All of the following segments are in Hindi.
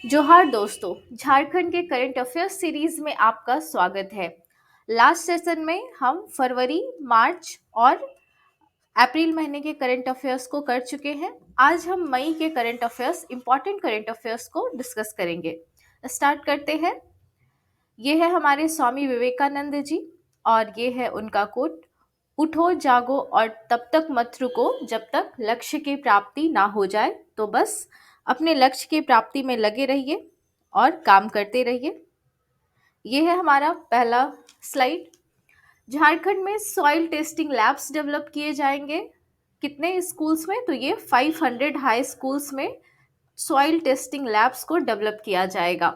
जोहार दोस्तों, झारखंड के करंट अफेयर्स सीरीज में आपका स्वागत है। लास्ट सेशन में हम फरवरी, मार्च और अप्रैल महीने के करंट अफेयर्स को कर चुके हैं। आज हम मई के current affairs, important current affairs को डिस्कस करेंगे। स्टार्ट करते हैं। ये है हमारे स्वामी विवेकानंद जी और ये है उनका कोट, उठो जागो और तब तक मत रुको जब तक लक्ष्य की प्राप्ति ना हो जाए। तो बस अपने लक्ष्य की प्राप्ति में लगे रहिए और काम करते रहिए। ये है हमारा पहला स्लाइड। झारखंड में सॉइल टेस्टिंग लैब्स डेवलप किए जाएंगे। कितने स्कूल्स में? तो ये 500 हाई स्कूल्स में सॉइल टेस्टिंग लैब्स को डेवलप किया जाएगा।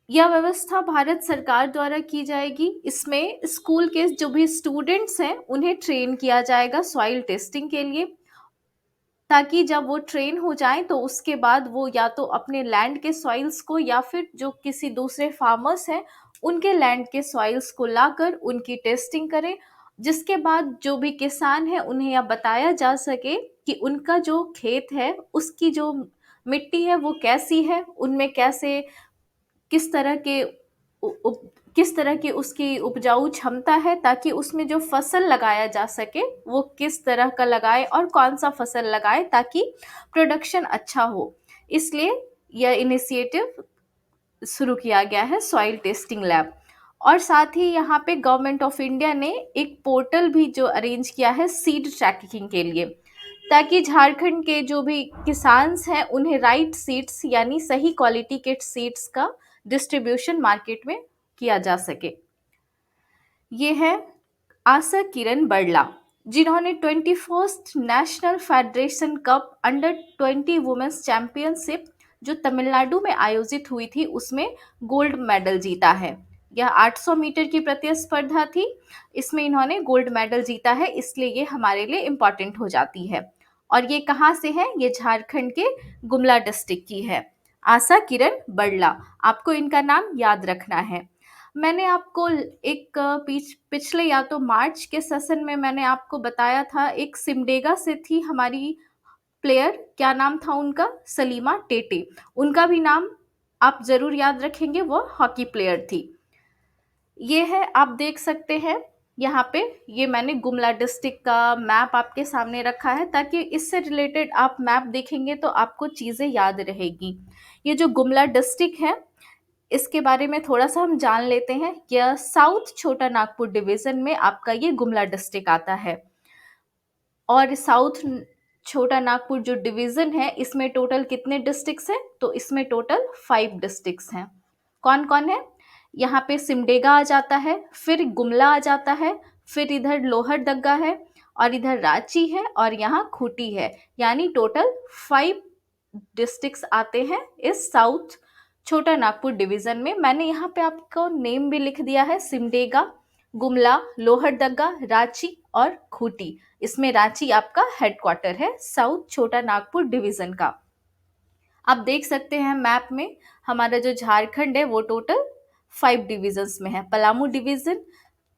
यह व्यवस्था भारत सरकार द्वारा की जाएगी। इसमें स्कूल के जो भी स्टूडेंट्स हैं उन्हें ट्रेन किया जाएगा सॉइल टेस्टिंग के लिए, ताकि जब वो ट्रेन हो जाएं तो उसके बाद वो या तो अपने लैंड के सॉइल्स को या फिर जो किसी दूसरे फार्मर्स हैं उनके लैंड के सॉइल्स को लाकर उनकी टेस्टिंग करें, जिसके बाद जो भी किसान है उन्हें यह बताया जा सके कि उनका जो खेत है उसकी जो मिट्टी है वो कैसी है, उनमें कैसे किस तरह के किस तरह की उसकी उपजाऊ क्षमता है, ताकि उसमें जो फसल लगाया जा सके वो किस तरह का लगाए और कौन सा फसल लगाए ताकि प्रोडक्शन अच्छा हो। इसलिए यह इनिशिएटिव शुरू किया गया है सॉइल टेस्टिंग लैब। और साथ ही यहाँ पे गवर्नमेंट ऑफ इंडिया ने एक पोर्टल भी जो अरेंज किया है सीड ट्रैकिंग के लिए, ताकि झारखंड के जो भी किसान्स हैं उन्हें राइट सीड्स यानी सही क्वालिटी के सीड्स का डिस्ट्रीब्यूशन मार्केट में किया जा सके। ये है आशा किरण बड़ला, जिन्होंने 21st national federation cup under 20 women's championship जो तमिलनाडु में आयोजित हुई थी उसमें गोल्ड मेडल जीता है। यह 800 मीटर की प्रतिस्पर्धा थी, इसमें इन्होंने गोल्ड मेडल जीता है, इसलिए ये हमारे लिए इम्पॉर्टेंट हो जाती है। और ये कहाँ से है? ये झारखंड के गुमला डिस्ट्रिक्ट की है, आशा किरण बड़ला। आपको इनका नाम याद रखना है। मैंने आपको एक पिछले या तो मार्च के सेशन में मैंने आपको बताया था, एक सिमडेगा से थी हमारी प्लेयर, क्या नाम था उनका? सलीमा टेटे। उनका भी नाम आप जरूर याद रखेंगे, वो हॉकी प्लेयर थी। ये है, आप देख सकते हैं यहाँ पे, ये मैंने गुमला डिस्ट्रिक्ट का मैप आपके सामने रखा है ताकि इससे रिलेटेड आप मैप देखेंगे तो आपको चीज़ें याद रहेगी। ये जो गुमला डिस्ट्रिक्ट है इसके बारे में थोड़ा सा हम जान लेते हैं। यह साउथ छोटा नागपुर डिवीजन में आपका ये गुमला डिस्ट्रिक्ट आता है। और साउथ छोटा नागपुर जो डिवीजन है इसमें टोटल कितने डिस्ट्रिक्ट्स हैं? तो इसमें टोटल 5 डिस्ट्रिक्ट्स हैं। कौन कौन है? यहाँ पे सिमडेगा आ जाता है, फिर गुमला आ जाता है, फिर इधर लोहरदग्गा है और इधर रांची है और यहाँ खूंटी है। यानी टोटल 5 डिस्ट्रिक्ट्स आते हैं इस साउथ छोटा नागपुर डिवीजन में। मैंने यहाँ पे आपको नेम भी लिख दिया है, सिमडेगा, गुमला, लोहरदग्गा, रांची और खूंटी। इसमें रांची आपका हेडक्वार्टर है साउथ छोटा नागपुर डिवीजन का। आप देख सकते हैं मैप में हमारा जो झारखंड है वो टोटल 5 डिविजन्स में है। पलामू डिवीजन,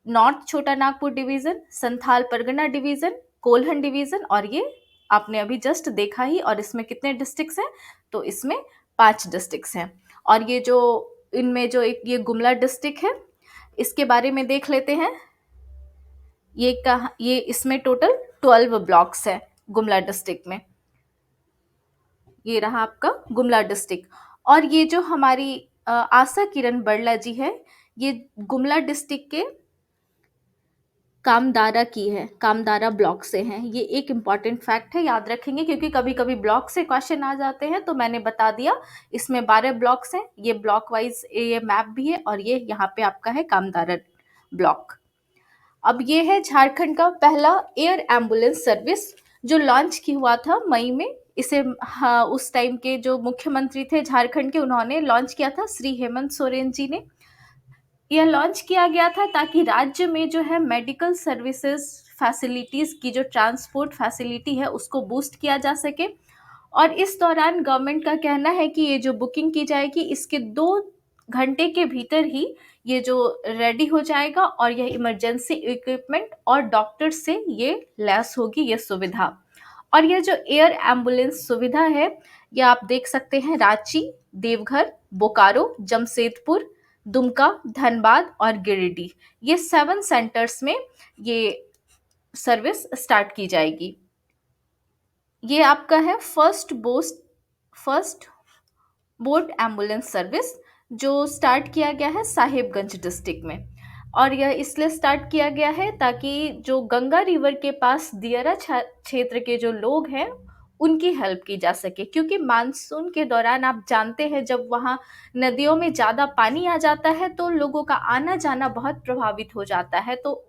नॉर्थ छोटा Nagpur division, Santhal Pargana division, Kolhan division और ये आपने अभी जस्ट देखा ही। और इसमें कितने डिस्ट्रिक्ट्स हैं? तो इसमें 5 डिस्ट्रिक्ट्स हैं। और ये जो इनमें जो एक ये गुमला डिस्ट्रिक्ट है इसके बारे में देख लेते हैं। ये इसमें टोटल 12 ब्लॉक्स है गुमला डिस्ट्रिक्ट में। ये रहा आपका गुमला डिस्ट्रिक्ट। और ये जो हमारी आशा किरण बड़ला जी है ये गुमला डिस्ट्रिक्ट के कामदारा की है, कामदारा ब्लॉक से हैं। ये एक इम्पॉर्टेंट फैक्ट है, याद रखेंगे क्योंकि कभी कभी ब्लॉक से क्वेश्चन आ जाते हैं, तो मैंने बता दिया। इसमें 12 ब्लॉक्स हैं, ये ब्लॉक वाइज ये मैप भी है और ये यहाँ पे आपका है कामदारा ब्लॉक। अब ये है झारखंड का पहला एयर एम्बुलेंस सर्विस जो लॉन्च की हुआ था मई में। इसे उस टाइम के जो मुख्यमंत्री थे झारखंड के उन्होंने लॉन्च किया था, श्री हेमंत सोरेन जी ने। यह लॉन्च किया गया था ताकि राज्य में जो है मेडिकल सर्विसेज फैसिलिटीज़ की जो ट्रांसपोर्ट फैसिलिटी है उसको बूस्ट किया जा सके। और इस दौरान गवर्नमेंट का कहना है कि ये जो बुकिंग की जाएगी इसके 2 घंटे के भीतर ही ये जो रेडी हो जाएगा और यह इमरजेंसी इक्विपमेंट और डॉक्टर से ये लैस होगी ये सुविधा। और यह जो एयर एम्बुलेंस सुविधा है ये आप देख सकते हैं रांची, देवघर, बोकारो, जमशेदपुर, दुमका, धनबाद और गिरिडीह, ये 7 सेंटर्स में ये सर्विस स्टार्ट की जाएगी। ये आपका है फर्स्ट बोट एम्बुलेंस सर्विस, जो स्टार्ट किया गया है साहिबगंज डिस्ट्रिक्ट में। और यह इसलिए स्टार्ट किया गया है ताकि जो गंगा रिवर के पास दियरा क्षेत्र के जो लोग हैं उनकी हेल्प की जा सके, क्योंकि मानसून के दौरान आप जानते हैं जब वहाँ नदियों में ज़्यादा पानी आ जाता है तो लोगों का आना जाना बहुत प्रभावित हो जाता है। तो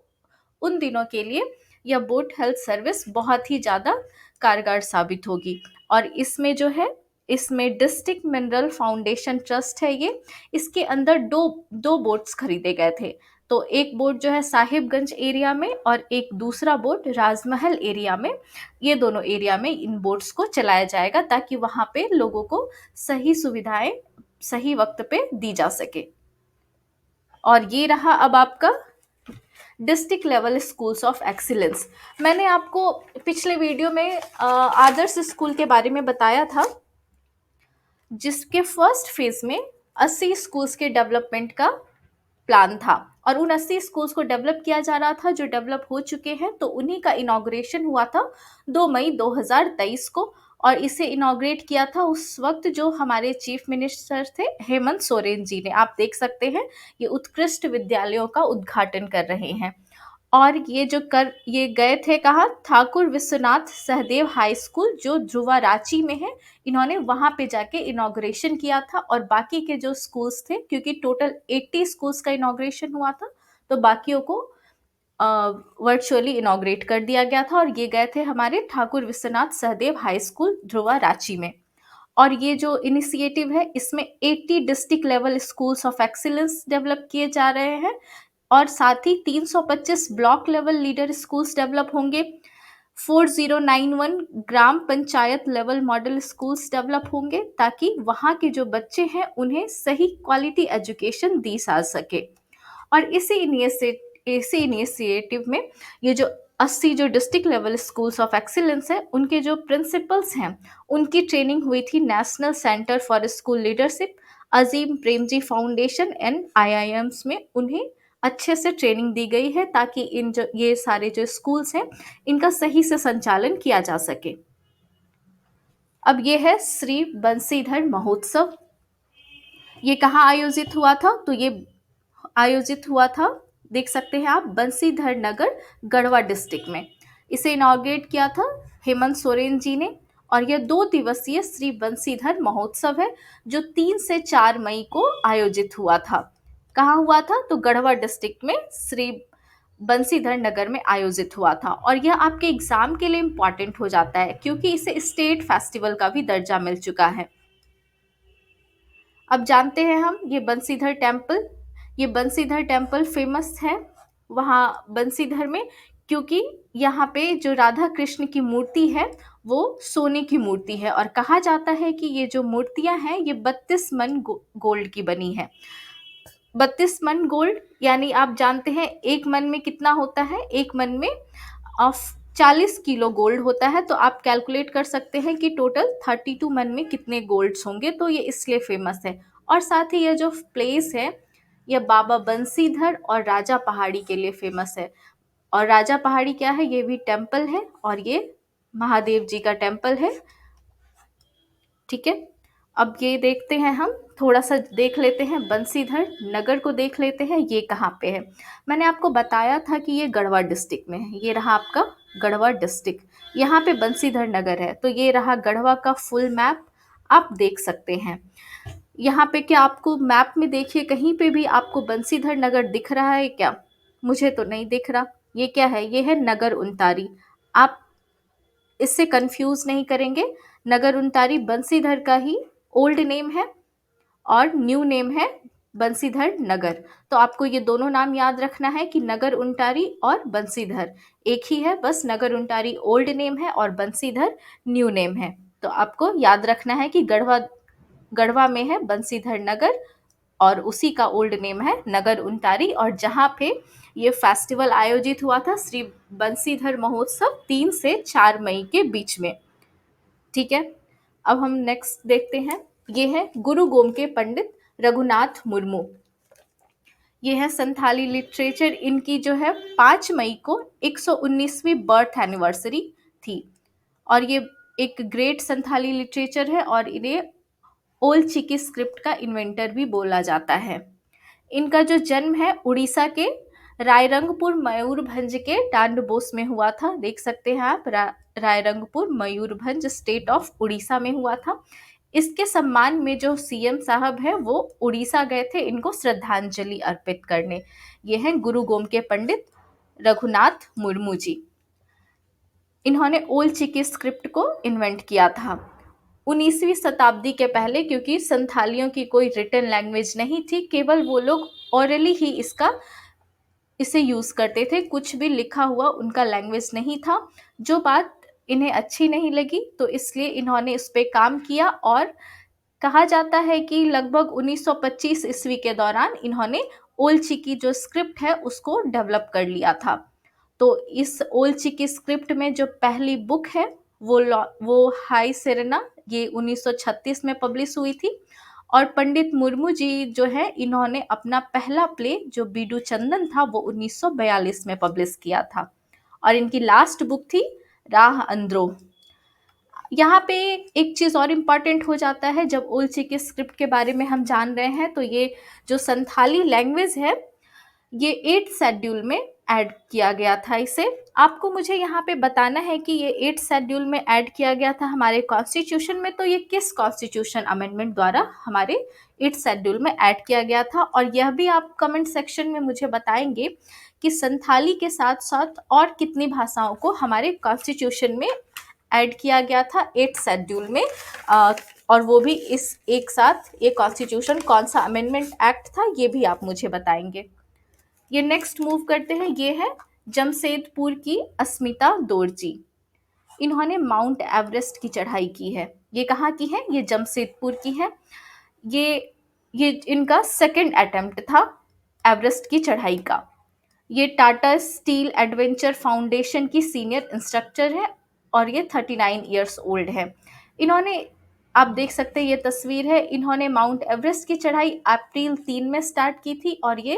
उन दिनों के लिए यह बोट हेल्थ सर्विस बहुत ही ज़्यादा कारगर साबित होगी। और इसमें जो है, इसमें डिस्ट्रिक्ट मिनरल फाउंडेशन ट्रस्ट है ये, इसके अंदर दो बोट्स खरीदे गए थे। तो एक बोट जो है साहिबगंज एरिया में और एक दूसरा बोट राजमहल एरिया में, ये दोनों एरिया में इन बोट्स को चलाया जाएगा ताकि वहाँ पे लोगों को सही सुविधाएं सही वक्त पे दी जा सके। और ये रहा अब आपका district level schools of excellence. मैंने आपको पिछले वीडियो में आदर्श स्कूल के बारे में बताया था, जिसके फर्स्ट फेज में 80 स्कूल्स के डेवलपमेंट का प्लान था और उन 80 स्कूल्स को डेवलप किया जा रहा था जो डेवलप हो चुके हैं। तो उन्हीं का इनॉग्रेशन हुआ था 2 मई 2023 को, और इसे इनॉग्रेट किया था उस वक्त जो हमारे चीफ मिनिस्टर थे हेमंत सोरेन जी ने। आप देख सकते हैं ये उत्कृष्ट विद्यालयों का उद्घाटन कर रहे हैं। और ये गए थे कहाँ, ठाकुर विश्वनाथ सहदेव हाई स्कूल जो ध्रुवा रांची में है, इन्होंने वहां पे जाके इनॉग्रेशन किया था। और बाकी के जो स्कूल्स थे, क्योंकि टोटल 80 स्कूल्स का इनॉग्रेशन हुआ था, तो बाकियों को वर्चुअली इनॉग्रेट कर दिया गया था। और ये गए थे हमारे ठाकुर विश्वनाथ सहदेव हाई स्कूल ध्रुवा रांची में। और ये जो इनिशिएटिव है इसमें 80 district level schools of excellence develop किए जा रहे हैं और साथ ही 325 block level leader schools develop होंगे। 4091 ग्राम panchayat level model schools develop होंगे ताकि वहाँ के जो बच्चे हैं उन्हें सही क्वालिटी एजुकेशन दी जा सके। और इसी इनिशिएटिव में ये जो 80 जो district level schools of excellence है, उनके जो प्रिंसिपल्स हैं उनकी ट्रेनिंग हुई थी national centre for school leadership, Azim Premji foundation and IIMs में। उन्हें अच्छे से ट्रेनिंग दी गई है ताकि ये सारे जो स्कूल्स हैं इनका सही से संचालन किया जा सके। अब ये है श्री बंसीधर महोत्सव। ये कहाँ आयोजित हुआ था, तो ये आयोजित हुआ था, देख सकते हैं आप, बंसीधर नगर, गढ़वा डिस्ट्रिक्ट में। इसे इनॉग्रेट किया था हेमंत सोरेन जी ने। और यह 2 दिवसीय श्री बंसीधर महोत्सव है जो 3 से 4 मई को आयोजित हुआ था। कहाँ हुआ था, तो गढ़वा डिस्ट्रिक्ट में श्री बंसीधर नगर में आयोजित हुआ था। और यह आपके एग्जाम के लिए इम्पॉर्टेंट हो जाता है क्योंकि इसे स्टेट फेस्टिवल का भी दर्जा मिल चुका है। अब जानते हैं हम ये बंसीधर टेम्पल फेमस है वहाँ बंसीधर में, क्योंकि यहाँ पे जो राधा कृष्ण की मूर्ति है वो सोने की मूर्ति है। और कहा जाता है कि ये जो मूर्तियां हैं ये 32 मन गोल्ड की बनी है। 32 मन गोल्ड यानी आप जानते हैं एक मन में कितना होता है, एक मन में 40 किलो गोल्ड होता है। तो आप कैलकुलेट कर सकते हैं कि टोटल 32 मन में कितने गोल्ड्स होंगे। तो ये इसलिए फेमस है। और साथ ही यह जो प्लेस है यह बाबा बंसीधर और राजा पहाड़ी के लिए फेमस है। और राजा पहाड़ी क्या है, ये भी टेम्पल है और ये महादेव जी का टेम्पल है। ठीक है, अब ये देखते हैं, हम थोड़ा सा देख लेते हैं, बंसीधर नगर को देख लेते हैं ये कहाँ पे है। मैंने आपको बताया था कि ये गढ़वा डिस्ट्रिक्ट में है। ये रहा आपका गढ़वा डिस्ट्रिक्ट, यहाँ पे बंसीधर नगर है। तो ये रहा गढ़वा का फुल मैप, आप देख सकते हैं। यहाँ पे क्या आपको मैप में देखिए कहीं पे भी आपको बंसीधर नगर दिख रहा है क्या? मुझे तो नहीं दिख रहा। ये क्या है, ये है नगर उंटारी। आप इससे कंफ्यूज नहीं करेंगे, नगर उंटारी बंसीधर का ही ओल्ड नेम है और न्यू नेम है बंसीधर नगर। तो आपको ये दोनों नाम याद रखना है कि नगर उंटारी और बंसीधर एक ही है, बस नगर उंटारी ओल्ड नेम है और बंसीधर न्यू नेम है। तो आपको याद रखना है कि गढ़वा में है बंसीधर नगर और उसी का ओल्ड नेम है नगर उंटारी। और जहाँ पे ये फेस्टिवल आयोजित हुआ था श्री बंसीधर महोत्सव 3 से 4 मई के बीच में। ठीक है, अब हम नेक्स्ट देखते हैं ये है गुरु गोमके पंडित रघुनाथ मुर्मू। ये है संथाली लिटरेचर, इनकी जो है 5 मई को 119वीं बर्थ एनिवर्सरी थी। और ये एक ग्रेट संथाली लिटरेचर है और इन्हें ओल्ड चिकी स्क्रिप्ट का इन्वेंटर भी बोला जाता है। इनका जो जन्म है उड़ीसा के रायरंगपुर मयूरभंज के डांडबोस में हुआ था। देख सकते हैं आप, रायरंगपुर मयूरभंज स्टेट ऑफ उड़ीसा में हुआ था। इसके सम्मान में जो सीएम साहब है वो उड़ीसा गए थे इनको श्रद्धांजलि अर्पित करने। ये हैं गुरु गोमके पंडित रघुनाथ मुर्मू जी। इन्होंने ओल्ड चिकी स्क्रिप्ट को इन्वेंट किया था 19वीं शताब्दी के पहले, क्योंकि संथालियों की कोई रिटन लैंग्वेज नहीं थी, केवल वो लोग ओरली ही इसे यूज करते थे, कुछ भी लिखा हुआ उनका लैंग्वेज नहीं था। जो बात इन्हें अच्छी नहीं लगी तो इसलिए इन्होंने इस पे काम किया और कहा जाता है कि लगभग 1925 ईस्वी के दौरान इन्होंने ओल्ड चिकी जो स्क्रिप्ट है उसको डेवलप कर लिया था। तो इस ओल्ड चिकी स्क्रिप्ट में जो पहली बुक है वो हाई सेरेना, ये 1936 में पब्लिश हुई थी। और पंडित मुर्मू जी जो है इन्होंने अपना पहला प्ले जो बीडू चंदन था वो 1942 में पब्लिश किया था। और इनकी लास्ट बुक थी राह अंद्रो। यहाँ पे एक चीज़ और इम्पॉर्टेंट हो जाता है जब ओल्ड चिकी स्क्रिप्ट के बारे में हम जान रहे हैं, तो ये जो संथाली लैंग्वेज है ये 8th शेड्यूल में ऐड किया गया था। इसे आपको मुझे यहाँ पे बताना है कि ये 8th शेड्यूल में ऐड किया गया था हमारे कॉन्स्टिट्यूशन में, तो ये किस कॉन्स्टिट्यूशन अमेंडमेंट द्वारा हमारे 8th शेड्यूल में ऐड किया गया था। और यह भी आप कमेंट सेक्शन में मुझे बताएंगे कि संथाली के साथ साथ और कितनी भाषाओं को हमारे कॉन्स्टिट्यूशन में ऐड किया गया था 8th शेड्यूल में। और वो भी इस एक साथ ये कॉन्स्टिट्यूशन कौन सा अमेंडमेंट एक्ट था ये भी आप मुझे बताएंगे। ये नेक्स्ट मूव करते हैं, ये है जमशेदपुर की अस्मिता दोरजी। इन्होंने माउंट एवरेस्ट की चढ़ाई की है। ये कहाँ की है? ये जमशेदपुर की है। ये इनका सेकंड अटेम्प्ट था एवरेस्ट की चढ़ाई का। ये टाटा स्टील एडवेंचर फाउंडेशन की सीनियर इंस्ट्रक्टर है और ये 39 ईयर्स ओल्ड है। इन्होंने, आप देख सकते हैं ये तस्वीर है, इन्होंने माउंट एवरेस्ट की चढ़ाई अप्रैल 3 में स्टार्ट की थी और ये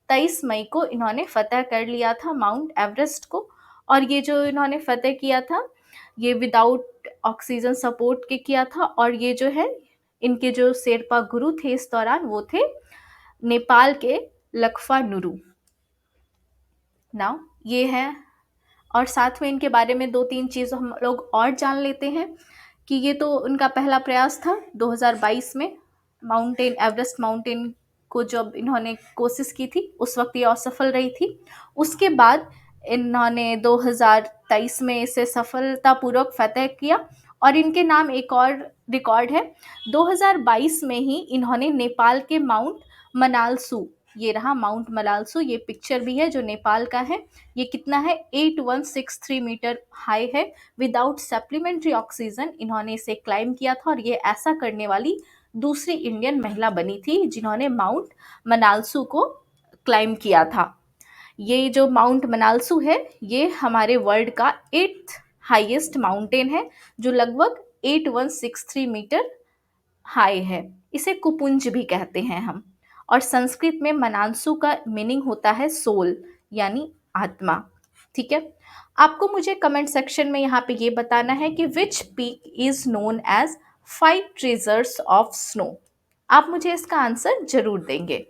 23 मई को इन्होंने फतह कर लिया था माउंट एवरेस्ट को। और ये जो इन्होंने फतह किया था ये विदाउट ऑक्सीजन सपोर्ट के किया था। और ये जो है इनके जो शेरपा गुरु थे इस दौरान वो थे नेपाल के लखपा नुरु। नाउ ये है, और साथ में इनके बारे में 2-3 चीज़ हम लोग और जान लेते हैं कि ये तो उनका पहला प्रयास था 2022 में माउंटेन एवरेस्ट माउंटेन को जब इन्होंने कोशिश की थी उस वक्त ये असफल रही थी। उसके बाद इन्होंने 2023 में इसे सफलतापूर्वक फतह किया। और इनके नाम एक और रिकॉर्ड है, 2022 में ही इन्होंने नेपाल के माउंट मनालसू, ये रहा माउंट मनालसू, ये पिक्चर भी है जो नेपाल का है। ये कितना है? 8163 मीटर हाई है। विदाउट सप्लीमेंट्री ऑक्सीजन इन्होंने इसे क्लाइम किया था और ये ऐसा करने वाली दूसरी इंडियन महिला बनी थी जिन्होंने माउंट मनालसू को क्लाइम किया था। ये जो माउंट मनालसू है ये हमारे वर्ल्ड का 8th हाईएस्ट माउंटेन है जो लगभग 8163 मीटर हाई है। इसे कुपुंज भी कहते हैं हम। और संस्कृत में मनांसू का मीनिंग होता है सोल, यानी आत्मा। ठीक है, आपको मुझे कमेंट सेक्शन में यहाँ पे ये बताना है कि which peak is known as 5 treasures of snow. आप मुझे इसका आंसर जरूर देंगे।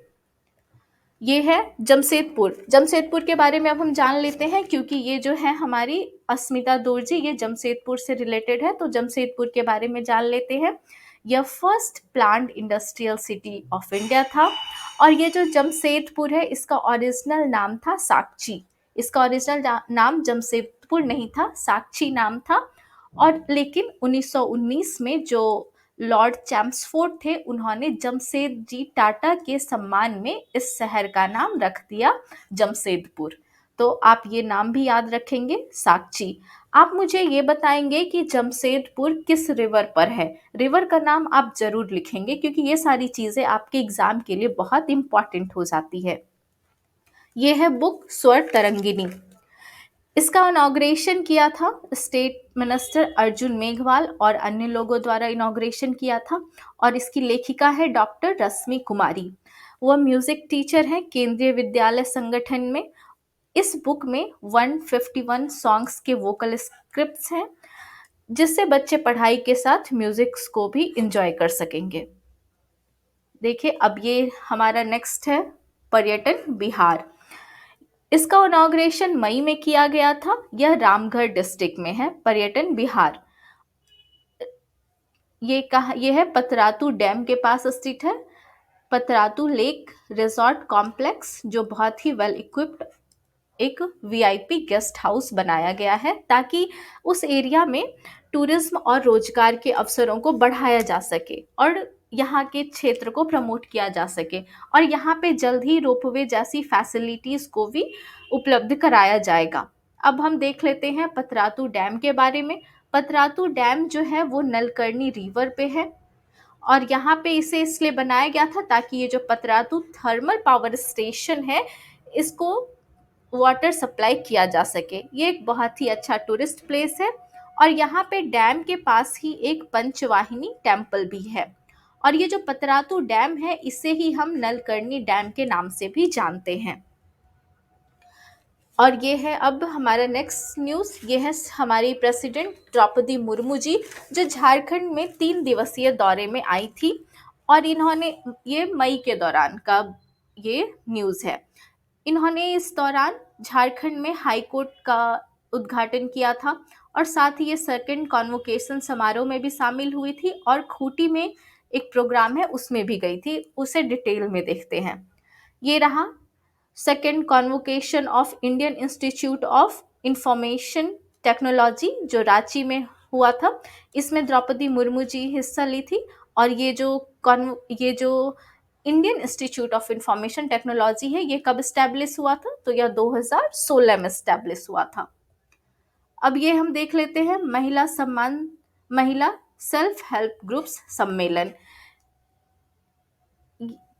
ये है जमशेदपुर। जमशेदपुर के बारे में अब हम जान लेते हैं क्योंकि ये जो है हमारी अस्मिता दोरजी ये जमशेदपुर से रिलेटेड है, तो जमशेदपुर के बारे में जान लेते हैं। यह first planned industrial city of India था। और ये जो जमशेदपुर है इसका ओरिजिनल नाम था साक्ची। इसका ओरिजिनल नाम जमशेदपुर नहीं था, साक्ची नाम था। और लेकिन 1919 में जो लॉर्ड चैम्सफोर्ड थे उन्होंने जमशेदजी टाटा के सम्मान में इस शहर का नाम रख दिया जमशेदपुर। तो आप ये नाम भी याद रखेंगे, साक्ची। आप मुझे ये बताएंगे कि जमशेदपुर किस रिवर पर है। रिवर का नाम आप जरूर लिखेंगे क्योंकि ये सारी चीज़ें आपके एग्जाम के लिए बहुत इंपॉर्टेंट हो जाती है। ये है बुक स्वर तरंगिनी। इसका इनॉग्रेशन किया था स्टेट मिनिस्टर अर्जुन मेघवाल और अन्य लोगों द्वारा इनॉग्रेशन किया था। और इसकी लेखिका है डॉक्टर रश्मि कुमारी। वह म्यूजिक टीचर हैं केंद्रीय विद्यालय संगठन में। इस बुक में 151 सॉन्ग्स के वोकल स्क्रिप्ट्स हैं, जिससे बच्चे पढ़ाई के साथ म्यूजिक को भी इंजॉय कर सकेंगे। देखिए, अब ये हमारा नेक्स्ट है पर्यटन बिहार। इसका इनॉग्रेशन मई में किया गया था। यह रामगढ़ डिस्ट्रिक्ट में है, पर्यटन बिहार। ये है पतरातू डैम के पास स्थित है। पतरातू लेक रिजॉर्ट कॉम्प्लेक्स, जो बहुत ही वेल इक्विप्ड एक वीआईपी गेस्ट हाउस बनाया गया है, ताकि उस एरिया में टूरिज्म और रोजगार के अवसरों को बढ़ाया जा सके और यहाँ के क्षेत्र को प्रमोट किया जा सके। और यहाँ पे जल्द ही रोपवे जैसी फैसिलिटीज को भी उपलब्ध कराया जाएगा। अब हम देख लेते हैं पतरातू डैम के बारे में। पतरातू डैम जो है वो नलकर्णी रिवर पे है, और यहाँ पे इसे इसलिए बनाया गया था ताकि ये जो पतरातू थर्मल पावर स्टेशन है, इसको वाटर सप्लाई किया जा सके। ये एक बहुत ही अच्छा टूरिस्ट प्लेस है। और यहाँ पे डैम के पास ही एक पंचवाहिनी टेम्पल भी है। और ये जो पतरातू डैम है, इसे ही हम नलकर्णी डैम के नाम से भी जानते हैं। और ये है अब हमारा नेक्स्ट न्यूज़। ये है हमारी प्रेसिडेंट द्रौपदी मुर्मू जी, जो झारखंड में 3 दिवसीय दौरे में आई थी। और इन्होंने, ये मई के दौरान का ये न्यूज़ है, इन्होंने इस दौरान झारखंड में हाई कोर्ट का उद्घाटन किया था, और साथ ही ये सेकंड कॉन्वोकेशन समारोह में भी शामिल हुई थी, और खूंटी में एक प्रोग्राम है उसमें भी गई थी। उसे डिटेल में देखते हैं। ये रहा second convocation of Indian institute of information technology, जो रांची में हुआ था। इसमें द्रौपदी मुर्मू जी हिस्सा ली थी। और ये जो Indian institute of information technology है, ये कब इस्टेब्लिश हुआ था? तो यह 2016 में इस्टेब्लिश हुआ था। अब ये हम देख लेते हैं महिला सेल्फ हेल्प ग्रुप्स सम्मेलन।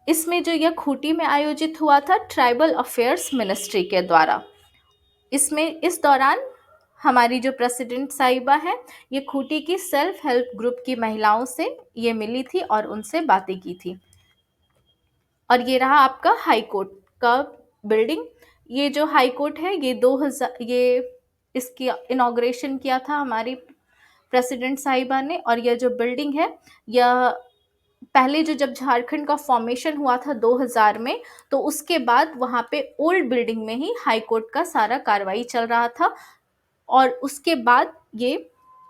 इसमें जो यह खूंटी में आयोजित हुआ था ट्राइबल अफेयर्स मिनिस्ट्री के द्वारा। इस दौरान हमारी जो प्रेसिडेंट साहिबा है, ये खूंटी की सेल्फ हेल्प ग्रुप की महिलाओं से ये मिली थी और उनसे बातें की थी। और ये रहा आपका हाई कोर्ट का बिल्डिंग। ये जो हाई कोर्ट है, इसकी इनॉग्रेशन किया था हमारी प्रेसिडेंट साहिबा ने। और यह जो बिल्डिंग है, यह पहले जब झारखंड का फॉर्मेशन हुआ था 2000 में, तो उसके बाद वहाँ पे ओल्ड बिल्डिंग में ही हाई कोर्ट का सारा कार्रवाई चल रहा था। और उसके बाद ये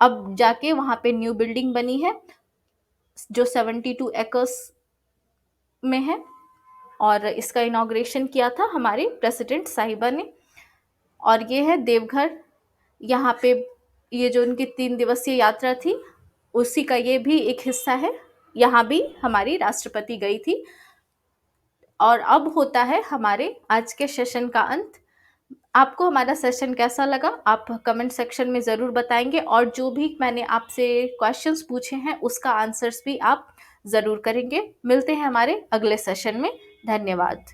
अब जाके वहाँ पे न्यू बिल्डिंग बनी है, जो 72 एकर्स में है। और इसका इनॉग्रेशन किया था हमारे प्रेसिडेंट साहिबा ने। और ये है देवघर। यहाँ पे ये जो उनकी 3 दिवसीय यात्रा थी, उसी का ये भी एक हिस्सा है। यहाँ भी हमारी राष्ट्रपति गई थी। और अब होता है हमारे आज के सेशन का अंत। आपको हमारा सेशन कैसा लगा, आप कमेंट सेक्शन में ज़रूर बताएंगे। और जो भी मैंने आपसे क्वेश्चंस पूछे हैं, उसका आंसर्स भी आप ज़रूर करेंगे। मिलते हैं हमारे अगले सेशन में। धन्यवाद।